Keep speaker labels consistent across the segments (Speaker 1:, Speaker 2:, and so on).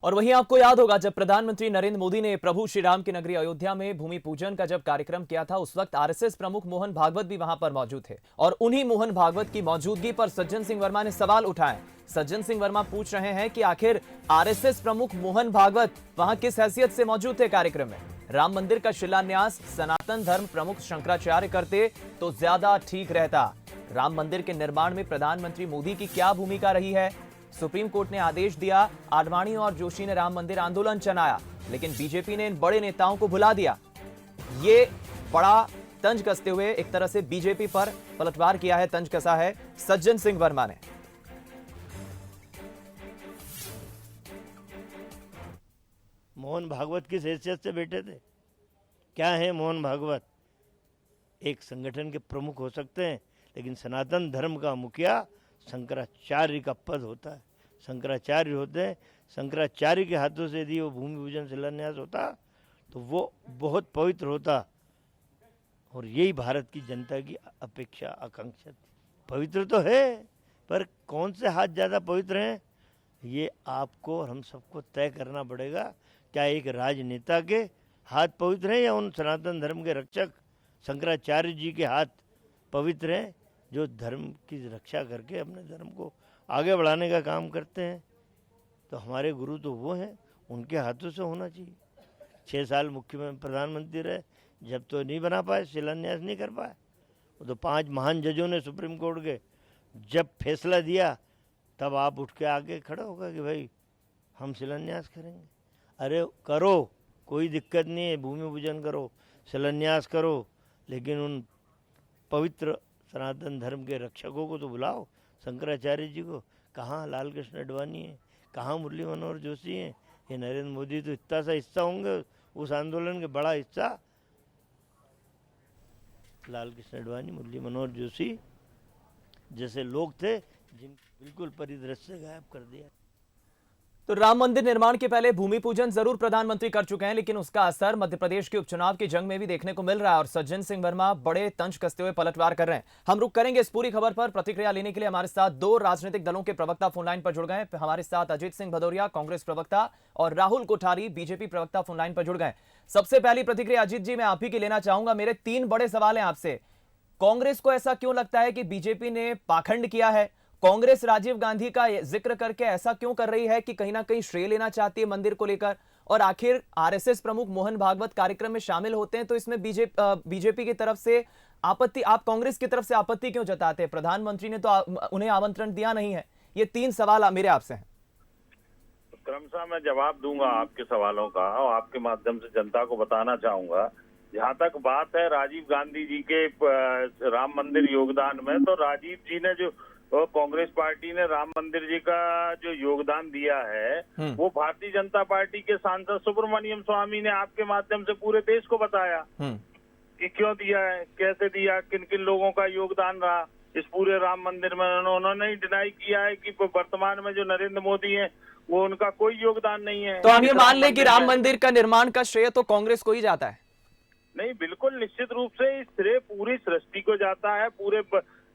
Speaker 1: और वहीं आपको याद होगा जब प्रधानमंत्री नरेंद्र मोदी ने प्रभु श्री राम की नगरी अयोध्या में भूमि पूजन का जब कार्यक्रम किया था, उस वक्त आरएसएस प्रमुख मोहन भागवत भी वहां पर मौजूद थे। और उन्हीं मोहन भागवत की मौजूदगी पर सज्जन सिंह वर्मा ने सवाल उठाए। सज्जन सिंह वर्मा पूछ रहे हैं कि आखिर आरएसएस प्रमुख मोहन भागवत वहां किस हैसियत से मौजूद थे कार्यक्रम में। राम मंदिर का शिलान्यास सनातन धर्म प्रमुख शंकराचार्य करते तो ज्यादा ठीक रहता। राम मंदिर के निर्माण में प्रधानमंत्री मोदी की क्या भूमिका रही है? सुप्रीम कोर्ट ने आदेश दिया, आडवाणी और जोशी ने राम मंदिर आंदोलन चलाया, लेकिन बीजेपी ने इन बड़े नेताओं को भुला दिया। ये बड़ा तंज कसते हुए एक तरह से बीजेपी पर पलटवार किया है, तंज कसा है सज्जन सिंह वर्मा ने।
Speaker 2: मोहन भागवत किस हैसियत से बैठे थे? क्या है मोहन भागवत? एक संगठन के प्रमुख हो सकते हैं, लेकिन सनातन धर्म का मुखिया शंकराचार्य का पद होता है। शंकराचार्य होते हैं, शंकराचार्य के हाथों से यदि वो भूमि पूजन शिलान्यास होता तो वो बहुत पवित्र होता। और यही भारत की जनता की अपेक्षा आकांक्षा थी। पवित्र तो है, पर कौन से हाथ ज़्यादा पवित्र हैं ये आपको और हम सबको तय करना पड़ेगा। क्या एक राजनेता के हाथ पवित्र हैं या उन सनातन धर्म के रक्षक शंकराचार्य जी के हाथ पवित्र हैं, जो धर्म की रक्षा करके अपने धर्म को आगे बढ़ाने का काम करते हैं? तो हमारे गुरु तो वो हैं, उनके हाथों से होना चाहिए। 6 साल मुख्यमंत्री प्रधानमंत्री रहे, जब तो नहीं बना पाए, शिलान्यास नहीं कर पाए। वो तो 5 महान जजों ने सुप्रीम कोर्ट के जब फैसला दिया, तब आप उठ के आगे खड़ा होगा कि भाई हम शिलान्यास करेंगे। अरे करो, कोई दिक्कत नहीं है, भूमि पूजन करो, शिलान्यास करो, लेकिन उन पवित्र सनातन धर्म के रक्षकों को तो बुलाओ। शंकराचार्य जी को कहाँ लाल कृष्ण आडवाणी है, कहाँ मुरली मनोहर जोशी हैं? ये नरेंद्र मोदी तो इतना सा हिस्सा होंगे उस आंदोलन के, बड़ा हिस्सा लाल कृष्ण आडवाणी, मुरली मनोहर जोशी जैसे लोग थे, जिन बिल्कुल परिदृश्य से गायब कर दिया।
Speaker 1: तो राम मंदिर निर्माण के पहले भूमि पूजन जरूर प्रधानमंत्री कर चुके हैं, लेकिन उसका असर मध्य प्रदेश के उपचुनाव की जंग में भी देखने को मिल रहा है और सज्जन सिंह वर्मा बड़े तंज कसते हुए पलटवार कर रहे हैं। हम रुक करेंगे इस पूरी खबर पर। प्रतिक्रिया लेने के लिए हमारे साथ 2 राजनीतिक दलों के प्रवक्ता फोनलाइन पर जुड़ गए। हमारे साथ अजीत सिंह भदौरिया, कांग्रेस प्रवक्ता, और राहुल कोठारी, बीजेपी प्रवक्ता फोनलाइन पर जुड़ गए। सबसे पहली प्रतिक्रिया अजीत जी मैं आप ही की लेना चाहूंगा। मेरे 3 बड़े सवाल हैं आपसे। कांग्रेस को ऐसा क्यों लगता है कि बीजेपी ने पाखंड किया है? कांग्रेस राजीव गांधी का जिक्र करके ऐसा क्यों कर रही है कि कहीं ना कहीं श्रेय लेना चाहती है मंदिर को लेकर? और आखिर आरएसएस प्रमुख मोहन भागवत कार्यक्रम में शामिल होते हैं तो इसमें बीजेपी की तरफ से आपत्ति, आप कांग्रेस की तरफ से आपत्ति क्यों जताते हैं? प्रधानमंत्री ने तो उन्हें आमंत्रण दिया नहीं है। ये 3 सवाल मेरे आपसे हैं।
Speaker 3: क्रमशः मैं जवाब दूंगा आपके सवालों का और आपके माध्यम से जनता को बताना चाहूंगा। जहाँ तक बात है राजीव गांधी जी के राम मंदिर योगदान में, तो राजीव जी ने जो कांग्रेस पार्टी ने राम मंदिर जी का जो योगदान दिया है, वो भारतीय जनता पार्टी के सांसद सुब्रमण्यम स्वामी ने आपके माध्यम से पूरे देश को बताया कि क्यों दिया है, कैसे दिया, किन किन लोगों का योगदान रहा इस पूरे राम मंदिर में। उन्होंने ही डिनाई किया है कि वर्तमान में जो नरेंद्र मोदी है वो उनका कोई योगदान नहीं है।
Speaker 1: तो हम ये मान लें कि राम मंदिर का निर्माण का श्रेय तो कांग्रेस को ही जाता है?
Speaker 3: नहीं, बिल्कुल निश्चित रूप से इस श्रेय पूरी सृष्टि को जाता है, पूरे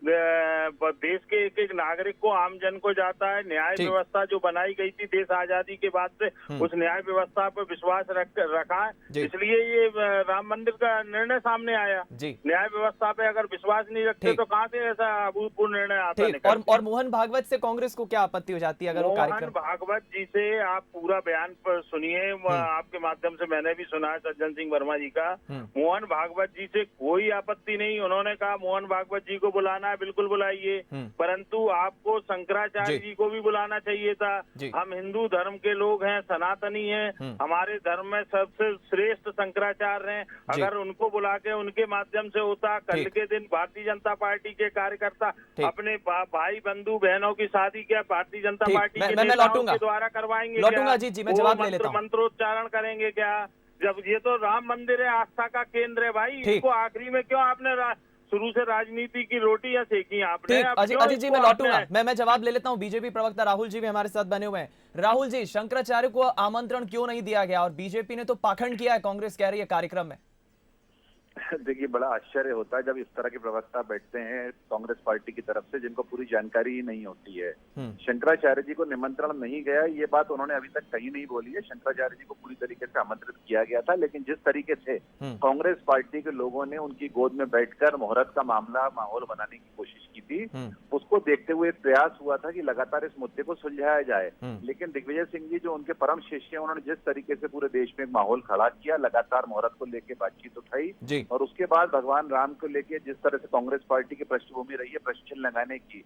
Speaker 3: देश के एक एक नागरिक को, आम जन को जाता है। न्याय व्यवस्था जो बनाई गई थी देश आजादी के बाद से, उस न्याय व्यवस्था पर विश्वास रखा है, इसलिए ये राम मंदिर का निर्णय सामने आया। न्याय व्यवस्था पे अगर विश्वास नहीं रखते तो कहाँ से ऐसा अभूतपूर्व निर्णय आता है?
Speaker 1: और मोहन भागवत से कांग्रेस को क्या आपत्ति हो जाती है अगर वो कार्यक्रम?
Speaker 3: मोहन भागवत जी से आप पूरा बयान पर सुनिए, आपके माध्यम से मैंने भी सुना है सज्जन सिंह वर्मा जी का। मोहन भागवत जी से कोई आपत्ति नहीं। उन्होंने कहा मोहन भागवत जी को बुलाना, बिल्कुल बुलाइए, परंतु आपको शंकराचार्य जी को भी बुलाना चाहिए था। हम हिंदू धर्म के लोग हैं, सनातनी हैं, हमारे धर्म में सबसे श्रेष्ठ शंकराचार्य हैं। अगर उनको बुला के उनके माध्यम से होता, कल के दिन भारतीय जनता पार्टी के कार्यकर्ता अपने भाई बंधु बहनों की शादी क्या भारतीय जनता पार्टी के नेताओं के द्वारा करवाएंगे?
Speaker 1: लौटूंगा जी, मैं जवाब ले लेता हूं।
Speaker 3: मंत्रोच्चारण करेंगे क्या? जब ये तो राम मंदिर है, आस्था का केंद्र है भाई, इसको आखिरी में क्यों आपने शुरू से राजनीति की रोटियां सेकी आपने?
Speaker 1: अजीत जी मैं लौटूंगा, मैं जवाब ले लेता हूं। बीजेपी प्रवक्ता राहुल जी भी हमारे साथ बने हुए हैं। राहुल जी, शंकराचार्य को आमंत्रण क्यों नहीं दिया गया और बीजेपी ने तो पाखंड किया है, कांग्रेस कह रही है कार्यक्रम में?
Speaker 4: देखिए, बड़ा आश्चर्य होता है जब इस तरह के प्रवक्ता बैठते हैं कांग्रेस पार्टी की तरफ से, जिनको पूरी जानकारी ही नहीं होती है। शंकराचार्य जी को निमंत्रण नहीं गया, ये बात उन्होंने अभी तक कहीं नहीं बोली है। शंकराचार्य जी को पूरी तरीके से आमंत्रित किया गया था, लेकिन जिस तरीके से कांग्रेस पार्टी के लोगों ने उनकी गोद में बैठकर मुहूर्त का माहौल बनाने की कोशिश की थी, उसको देखते हुए एक प्रयास हुआ था कि लगातार इस मुद्दे को सुलझाया जाए। लेकिन दिग्विजय सिंह जी, जो उनके परम शिष्य हैं, उन्होंने जिस तरीके से पूरे देश में एक माहौल खड़ा किया, लगातार मुहूर्त को लेकर बातचीत उठाई, और उसके बाद भगवान राम को लेके जिस तरह से कांग्रेस पार्टी की पृष्ठभूमि रही है प्रश्न लगाने की,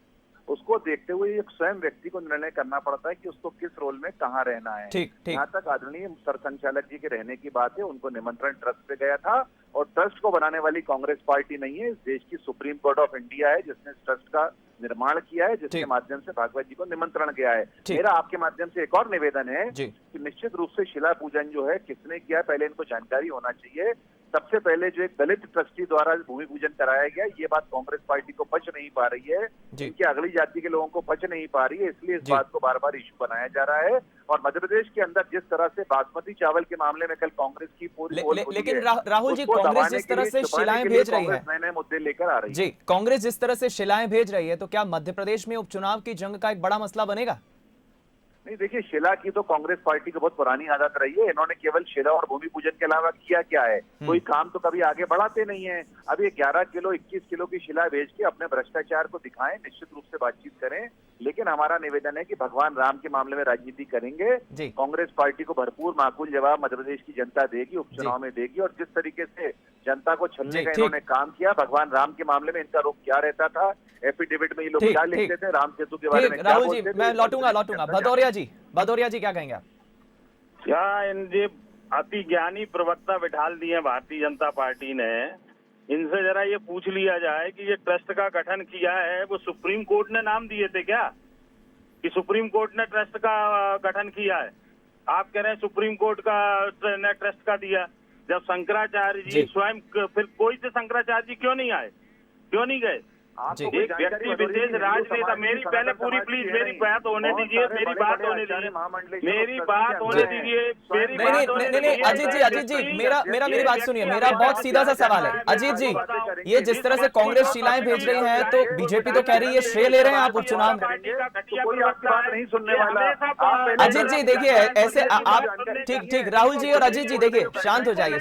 Speaker 4: उसको देखते हुए एक स्वयं व्यक्ति को निर्णय करना पड़ता है कि उसको किस रोल में कहां रहना है। यहाँ तक आदरणीय सरसंघचालक जी के रहने की बात है, उनको निमंत्रण ट्रस्ट पे गया था, और ट्रस्ट को बनाने वाली कांग्रेस पार्टी नहीं है, इस देश की सुप्रीम कोर्ट ऑफ इंडिया है जिसने इस ट्रस्ट का निर्माण किया है, जिसके माध्यम से भागवत जी को निमंत्रण गया है। मेरा आपके माध्यम से एक और निवेदन है कि निश्चित रूप से शिला पूजन जो है किसने किया, पहले इनको जानकारी होना चाहिए। सबसे पहले जो एक दलित ट्रस्टी द्वारा भूमि पूजन कराया गया, ये बात कांग्रेस पार्टी को पच नहीं पा रही है, इनकी अगली जाति के लोगों को पच नहीं पा रही है, इसलिए इस बात को बार बार इशू बनाया जा रहा है। और मध्य प्रदेश के अंदर जिस तरह से बासमती चावल के मामले में कल कांग्रेस की पूरी
Speaker 1: लेकिन राहुल जी, कांग्रेस जिस तरह से शिलाएं भेज रही है,
Speaker 4: नए नए मुद्दे लेकर आ रही है
Speaker 1: जी, कांग्रेस जिस तरह से शिलाएं भेज रही है, तो क्या मध्य प्रदेश में उपचुनाव की जंग का एक बड़ा मसला बनेगा?
Speaker 4: नहीं, देखिए, शिला की तो कांग्रेस पार्टी की बहुत पुरानी आदत रही है। इन्होंने केवल शिला और भूमि पूजन के अलावा किया क्या है? कोई काम तो कभी आगे बढ़ाते नहीं है। अभी 11 किलो 21 किलो की शिला भेज के अपने भ्रष्टाचार को दिखाएं, निश्चित रूप से बातचीत करें, लेकिन हमारा निवेदन है कि भगवान राम के मामले में राजनीति करेंगे। कांग्रेस पार्टी को भरपूर माकूल जवाब मध्य प्रदेश की जनता देगी, उपचुनाव में देगी। और जिस तरीके से जनता को छलने का इन्होंने काम किया, भगवान राम के मामले में इनका रुख क्या रहता था, एफिडेविट में ये लोग क्या लिखते थे, राम सेतु के बारे में क्या
Speaker 1: राहुल जी, मैं लौटूंगा। भदौरिया जी क्या कहेंगे आप?
Speaker 3: क्या इनके अति ज्ञानी प्रवक्ता बिठाल दिए भारतीय जनता पार्टी ने, इनसे जरा ये पूछ लिया जाए कि ये ट्रस्ट का गठन किया है वो सुप्रीम कोर्ट ने नाम दिए थे क्या, कि सुप्रीम कोर्ट ने ट्रस्ट का गठन किया है? आप कह रहे हैं सुप्रीम कोर्ट का ने ट्रस्ट का दिया, जब शंकराचार्य जी स्वयं, फिर कोई से शंकराचार्य जी क्यों नहीं आए, क्यों नहीं गए? एक व्यक्ति विशेष राजनेता, मेरी पहले पूरी प्लीज मेरी बात होने दीजिए, मेरी बात होने दीजिए।
Speaker 1: नहीं, अजीत जी, मेरी बात सुनिए, मेरा बहुत सीधा सा सवाल है। अजीत जी, ये जिस तरह से कांग्रेस शिलाएं भेज रही है, तो बीजेपी तो कह रही है श्रेय ले रहे हैं आप उपचुनाव में। अजीत जी देखिए, ऐसे आप ठीक राहुल जी और अजीत जी देखिए, शांत हो जाइए।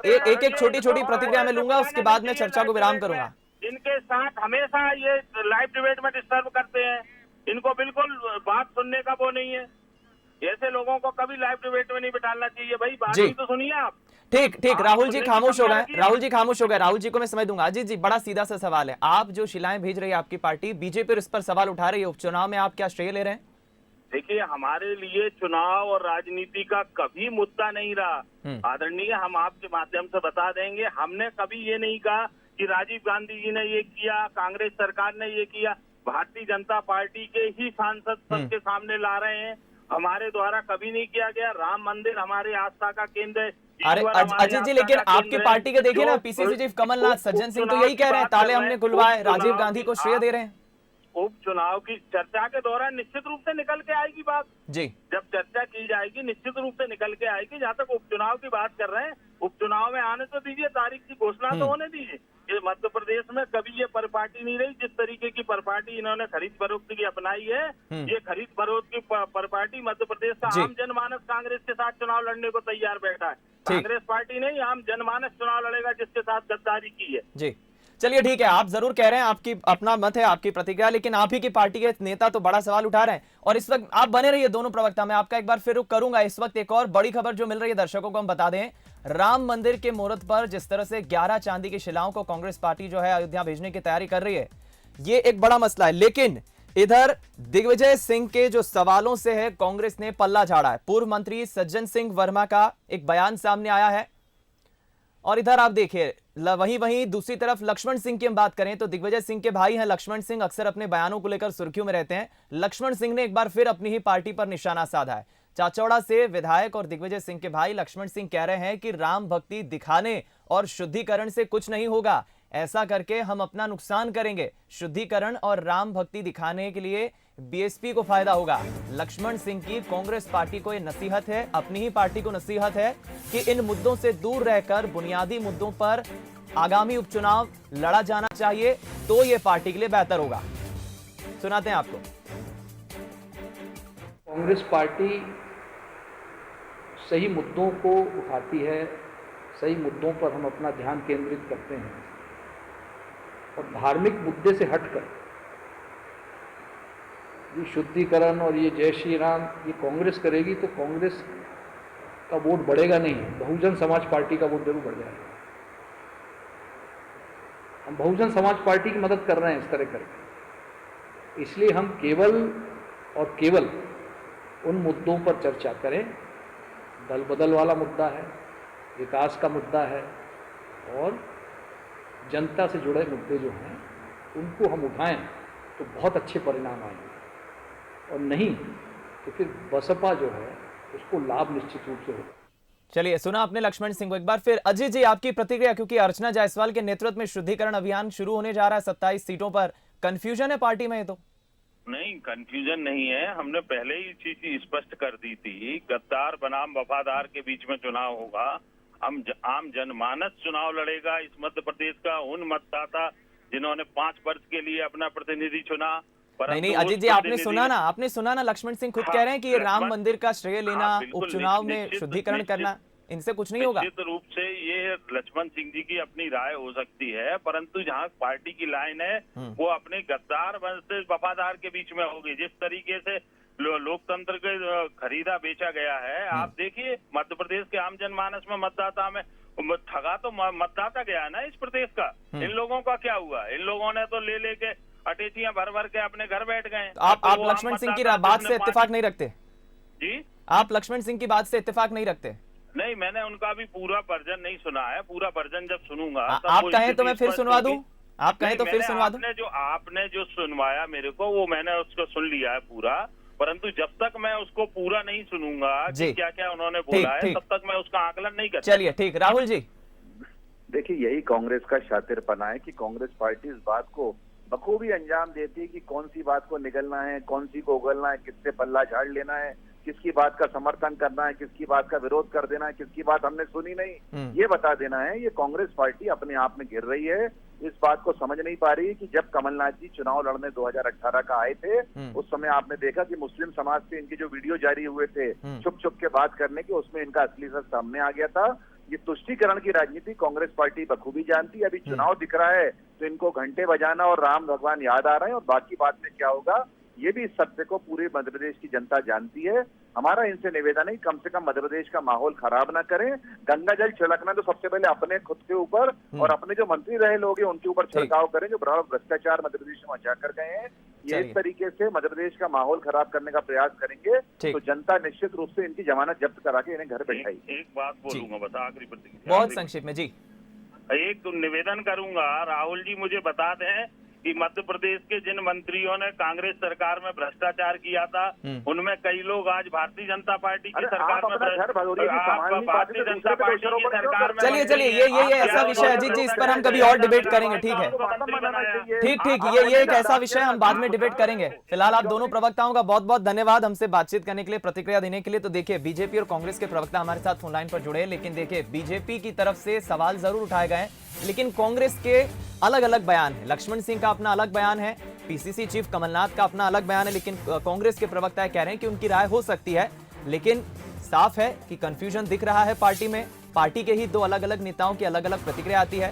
Speaker 1: एक छोटी प्रतिक्रिया में लूंगा, उसके बाद में चर्चा को विराम करूंगा।
Speaker 3: इनके साथ हमेशा ये लाइव डिबेट में डिस्टर्ब करते हैं, इनको बिल्कुल बात सुनने का वो नहीं है। ऐसे लोगों को कभी लाइव डिबेट में नहीं बिठाना चाहिए भाई, बात ही तो सुनिए आप।
Speaker 1: ठीक राहुल जी खामोश हो गए। राहुल जी को मैं समझ दूंगा। अजीत जी, बड़ा सीधा सा सवाल है, आप जो शिलाएं भेज रही है आपकी पार्टी, बीजेपी इस पर सवाल उठा रही है, उपचुनाव में आप क्या श्रेय ले रहे हैं?
Speaker 3: देखिए, हमारे लिए चुनाव और राजनीति का कभी मुद्दा नहीं रहा आदरणीय, हम आपके माध्यम से बता देंगे। हमने कभी ये नहीं कहा कि राजीव गांधी जी ने ये किया, कांग्रेस सरकार ने ये किया। भारतीय जनता पार्टी के ही सांसद सबके सामने ला रहे हैं, हमारे द्वारा कभी नहीं किया गया। राम मंदिर हमारे आस्था का केंद्र है।
Speaker 1: अरे अजीत जी, लेकिन आपके पार्टी के देखिए ना, पीसीसी चीफ कमलनाथ, सज्जन सिंह तो यही कह रहे हैं, ताले हमने खुलवाए, राजीव गांधी को श्रेय दे रहे हैं।
Speaker 3: उपचुनाव की चर्चा के दौरान निश्चित रूप से निकल के आएगी बात
Speaker 1: जी,
Speaker 3: जब चर्चा की जाएगी निश्चित रूप से निकल के आएगी। जहाँ तक उपचुनाव की बात कर रहे हैं, उपचुनाव में आने तो दीजिए, तारीख की घोषणा तो होने दीजिए। ये मध्य प्रदेश में कभी ये परपार्टी नहीं रही, जिस तरीके की परपार्टी इन्होंने खरीद फरोख्त की अपनाई है, ये खरीद फरोख्त की परपार्टी मध्य प्रदेश का आम जनमानस कांग्रेस के साथ चुनाव लड़ने को तैयार बैठा है। कांग्रेस पार्टी नहीं, आम जनमानस चुनाव लड़ेगा जिसके साथ गद्दारी की है।
Speaker 1: जी, चलिए ठीक है, आप जरूर कह रहे हैं, आपकी अपना मत है, आपकी प्रतिक्रिया, लेकिन आप ही की पार्टी के नेता तो बड़ा सवाल उठा रहे हैं। और इस वक्त आप बने रहिए दोनों प्रवक्ता, मैं आपका एक बार फिर रुख करूंगा। इस वक्त एक और बड़ी खबर जो मिल रही है दर्शकों को हम बता दें, राम मंदिर के मुहूर्त पर जिस तरह से 11 चांदी की शिलाओं को कांग्रेस पार्टी जो है अयोध्या भेजने की तैयारी कर रही है, ये एक बड़ा मसला है। लेकिन इधर दिग्विजय सिंह के जो सवालों से है कांग्रेस ने पल्ला झाड़ा है। पूर्व मंत्री सज्जन सिंह वर्मा का एक बयान सामने आया है, और इधर आप देखिए वहीं दूसरी तरफ लक्ष्मण सिंह की हम बात करें तो दिग्विजय सिंह के भाई हैं लक्ष्मण सिंह, अक्सर अपने बयानों को लेकर सुर्खियों में रहते हैं। लक्ष्मण सिंह ने एक बार फिर अपनी ही पार्टी पर निशाना साधा है। चाचौड़ा से विधायक और दिग्विजय सिंह के भाई लक्ष्मण सिंह कह रहे हैं कि राम भक्ति दिखाने और शुद्धिकरण से कुछ नहीं होगा, ऐसा करके हम अपना नुकसान करेंगे। शुद्धिकरण और राम भक्ति दिखाने के लिए बीएसपी को फायदा होगा। लक्ष्मण सिंह की कांग्रेस पार्टी को यह नसीहत है, अपनी ही पार्टी को नसीहत है कि इन मुद्दों से दूर रहकर बुनियादी मुद्दों पर आगामी उपचुनाव लड़ा जाना चाहिए तो ये पार्टी के लिए बेहतर होगा। सुनाते हैं आपको।
Speaker 5: कांग्रेस पार्टी सही मुद्दों को उठाती है, सही मुद्दों पर हम अपना ध्यान केंद्रित करते हैं और धार्मिक मुद्दे से हटकर ये शुद्धिकरण और ये जय श्री राम ये कांग्रेस करेगी तो कांग्रेस का वोट बढ़ेगा नहीं, बहुजन समाज पार्टी का वोट जरूर बढ़ जाएगा। हम बहुजन समाज पार्टी की मदद कर रहे हैं इस तरह करके, इसलिए हम केवल और केवल उन मुद्दों पर चर्चा करें। दल बदल वाला मुद्दा है, विकास का मुद्दा है और जनता से जुड़े मुद्दे जो हैं उनको हम उठाएं तो बहुत अच्छे परिणाम आएंगे, और नहीं तो फिर बसपा जो है उसको लाभ निश्चित रूप से होगा।
Speaker 1: चलिए, सुना आपने लक्ष्मण सिंह को। एक बार फिर अजय जी आपकी प्रतिक्रिया, क्योंकि अर्चना जायसवाल के नेतृत्व में शुद्धिकरण अभियान शुरू होने जा रहा है 27 सीटों पर, कंफ्यूजन है पार्टी में? तो
Speaker 3: नहीं, कंफ्यूजन नहीं है। हमने पहले ही चीज स्पष्ट कर दी थी, गद्दार बनाम वफादार के बीच में चुनाव होगा। हम आम जनमानस चुनाव लड़ेगा इस मध्य प्रदेश का, उन मतदाता जिन्होंने 5 वर्ष के लिए अपना प्रतिनिधि चुना।
Speaker 1: नहीं अजय जी, आपने सुना ना लक्ष्मण सिंह खुद कह रहे हैं कि ये राम मंदिर का श्रेय लेना, उपचुनाव में शुद्धिकरण करना, इनसे कुछ नहीं होगा।
Speaker 3: निश्चित रूप से ये लक्ष्मण सिंह जी की अपनी राय हो सकती है, परंतु जहां पार्टी की लाइन है वो अपने गद्दार से वफादार के बीच में होगी। जिस तरीके से लोकतंत्र के खरीदा बेचा गया है, आप देखिए मध्य प्रदेश के आम जनमानस में मतदाता में ठगा तो मतदाता गया है ना इस प्रदेश का। इन लोगों का क्या हुआ? इन लोगों ने तो ले लेके अटेचियां भर भर के अपने घर बैठ गए।
Speaker 1: आप लक्ष्मण सिंह की बात से इत्तेफाक नहीं रखते
Speaker 3: जी?
Speaker 1: आप लक्ष्मण सिंह की बात से इत्तेफाक नहीं रखते?
Speaker 3: नहीं, मैंने उनका भी पूरा वर्जन नहीं सुना है। पूरा वर्जन जब सुनूंगा
Speaker 1: आप कहें तो मैं फिर सुनवा दूं? आप कहें तो फिर सुनवा दूं?
Speaker 3: आपने जो सुनवाया मेरे को, वो मैंने उसको सुन लिया है पूरा, परंतु जब तक मैं उसको पूरा नहीं सुनूंगा कि क्या क्या उन्होंने बोला है, तब तक मैं उसका आकलन नहीं कर।
Speaker 1: चलिए ठीक। राहुल जी,
Speaker 4: देखिए यही कांग्रेस का शातिरपना है कि कांग्रेस पार्टी इस बात को बखूबी अंजाम देती है कि कौन सी बात को निगलना है, कौन सी को उगलना है, किससे पल्ला झाड़ लेना है, किसकी बात का समर्थन करना है, किसकी बात का विरोध कर देना है, किसकी बात हमने सुनी नहीं ये बता देना है। ये कांग्रेस पार्टी अपने आप में गिर रही है, इस बात को समझ नहीं पा रही कि जब कमलनाथ जी चुनाव लड़ने 2018 का आए थे, उस समय आपने देखा कि मुस्लिम समाज से इनके जो वीडियो जारी हुए थे छुप छुप के बात करने के, उसमें इनका असली सच सामने आ गया था। ये तुष्टीकरण की राजनीति कांग्रेस पार्टी बखूबी जानती है। अभी चुनाव दिख रहा है तो इनको घंटे बजाना और राम भगवान याद आ रहे हैं, और बाकी बात में क्या होगा ये भी इस सत्य को पूरे मध्य प्रदेश की जनता जानती है। हमारा इनसे निवेदन है कम से कम मध्य प्रदेश का माहौल खराब ना करें। गंगा जल छिड़कना तो सबसे पहले अपने खुद के ऊपर और अपने जो मंत्री रहे लोग हैं उनके ऊपर छिड़काव करें, जो बड़ा भ्रष्टाचार मध्य प्रदेश में मचा कर गए हैं। ये इस तरीके से मध्य प्रदेश का माहौल खराब करने का प्रयास करेंगे तो जनता निश्चित रूप से इनकी जमानत जब्त करा के इन्हें घर बैठाएगी।
Speaker 3: एक बात बोलूंगा बस, आखिरी प्रतिक्रिया
Speaker 1: बहुत संक्षिप्त में जी।
Speaker 3: एक निवेदन करूंगा, राहुल जी मुझे बता दें कि मध्य प्रदेश के जिन मंत्रियों ने कांग्रेस सरकार में भ्रष्टाचार किया था, उनमें कई लोग आज भारतीय जनता पार्टी की सरकार में, भारतीय जनता पार्टी की सरकार में।
Speaker 1: चलिए ये ऐसा विषय अजीत जी, इस पर हम कभी और डिबेट करेंगे। ठीक है, ठीक ये एक ऐसा विषय हम बाद में डिबेट करेंगे। फिलहाल आप दोनों प्रवक्ताओं का बहुत बहुत धन्यवाद हमसे बातचीत करने के लिए, प्रतिक्रिया देने के लिए। तो देखिए, बीजेपी और कांग्रेस के प्रवक्ता हमारे साथ फोन लाइन पर जुड़े, लेकिन देखिए बीजेपी की तरफ से सवाल जरूर उठाए गए, लेकिन कांग्रेस के अलग अलग बयान है। लक्ष्मण सिंह का अपना अलग बयान है, पीसीसी चीफ कमलनाथ का अपना अलग बयान है, लेकिन कांग्रेस के प्रवक्ता कह रहे हैं कि उनकी राय हो सकती है, लेकिन साफ है कि कंफ्यूजन दिख रहा है पार्टी में। पार्टी के ही दो अलग अलग नेताओं की अलग अलग प्रतिक्रिया आती है।